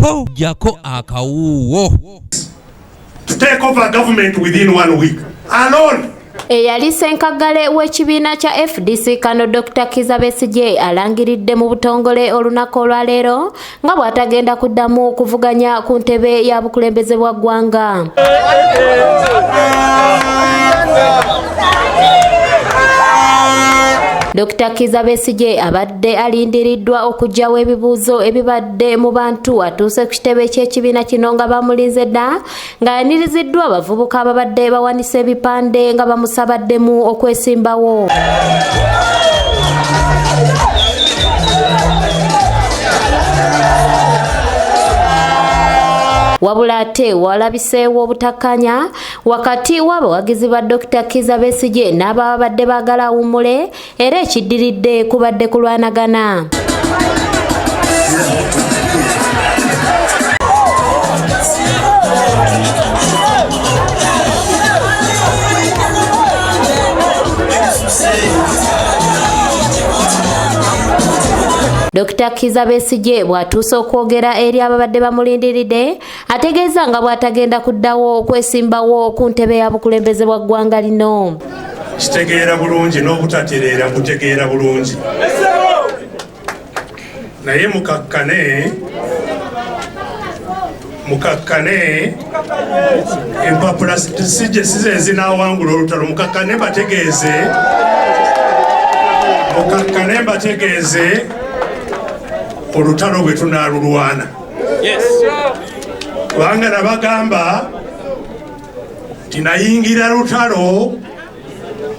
po jako akawuwo. To take over government within 1 week alone. Eyali Ssenkagale w'ekibiina kya FDC kano Dr. Kizza Besigye alangilide mu butongole olunaku olwaleero nga bw'atagenda kuddamu kuvuganya ku ntebe ya bukulembeze bwa gwanga. Dr. Kizza Besigye abadde alindiriddwa okujjawo ebibuuzo ebibadde mu bantu atuuse ku kitebe ky'ekibiina kino nga bamulinze dda ng'ayiniriziddwa abavubuka ababadde bawanisa ebipande nga bamusabaddemu okwesimbawo. Wabula ate walabiseewo obutakkanya wakati w'abawagizi ba Dr. Kizza Besigye n'ababadde baagala awummule era ekiddiridde kubadde kulwanagana. Dr. Kizza Besigye bw'atuuse okwogera eri ababadde bamulindiridde ategeeza nga bw'atagenda kuddawo okwesimbawo ku ntebe ya bukulembeze bwa ggwanga lino. Kitegeera bulungi n'obutatereera kutegeera bulungi. Naye mukakkane empapula sije size ezinaawangula olutalo mukakkane mbategeeze olutalo bwe tunaalulwana. Kubanga nabagamba tinayingira lutalo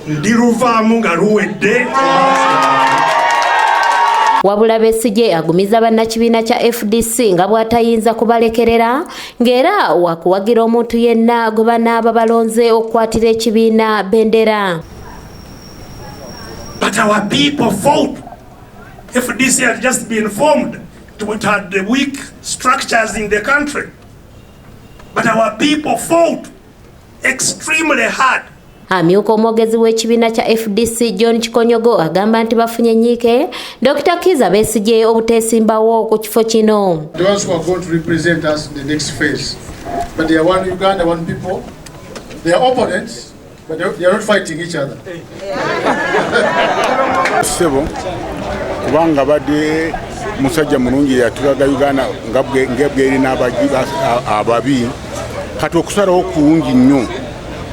ndiruvaamu nga luwedde. Wabula Besigye agumiza bannakibiina kya FDC nga bw'atayinza kubalekerera ng'era wakuwagira omuntu yenna gwe banaaba balonze okukwatira ekibiina bendera. But our people fought. FDC had just been formed. It had the weak structures in the country. But our people fought extremely hard. Amyuka omwogezi w'ekibiina kya FDC John Kikonyogo agamba nti bafunye nyiike Dr. Kizza Besigye obuteesimbawo ku kifo kino. Those who are going to represent us in the next phase. But they are one Uganda, one people. They are opponents, but they are not fighting each other. Sebo kubanga badde musajja mulungi yatulaga Uganda ngebweri n'abagiba ababi kati okusalawo kulungi nnyo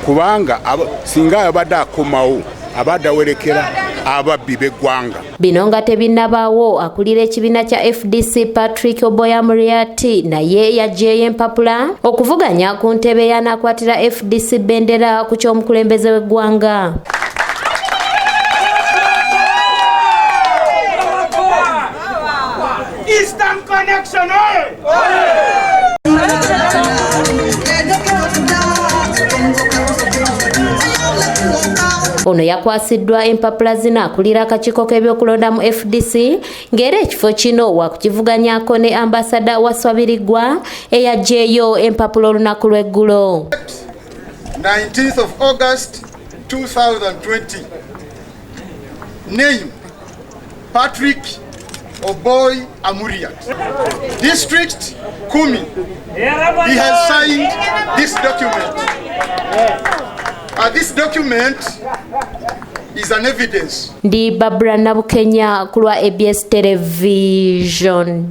kubanga singa abadde akomawo abadde awerekera ababbi b'eggwanga. Bino nga tebinnabaawo akulira ekibiina kya FDC Patrick Oboya Muriati naye yaggyeyo empapula okuvuganya ku ntebe y'anaakwatira FDC bendera ku ky'omukulembeze w'eggwanga. Eastern Connection, Ono yakwasiddwa empapula zina akulira akakiiko k'ebyokulonda mu FDC ng'era ekifo kino wakukivuganyako ne ambasada wa Swabirigwa eyaggyeyo empapula olunaku lw'eggulo. 19th of August 2020. Name Patrick Oboy Amawulire. District Kumi. He has signed this document. This document is an evidence. Ndi Barbara Nabukenya kulwa ABS Television.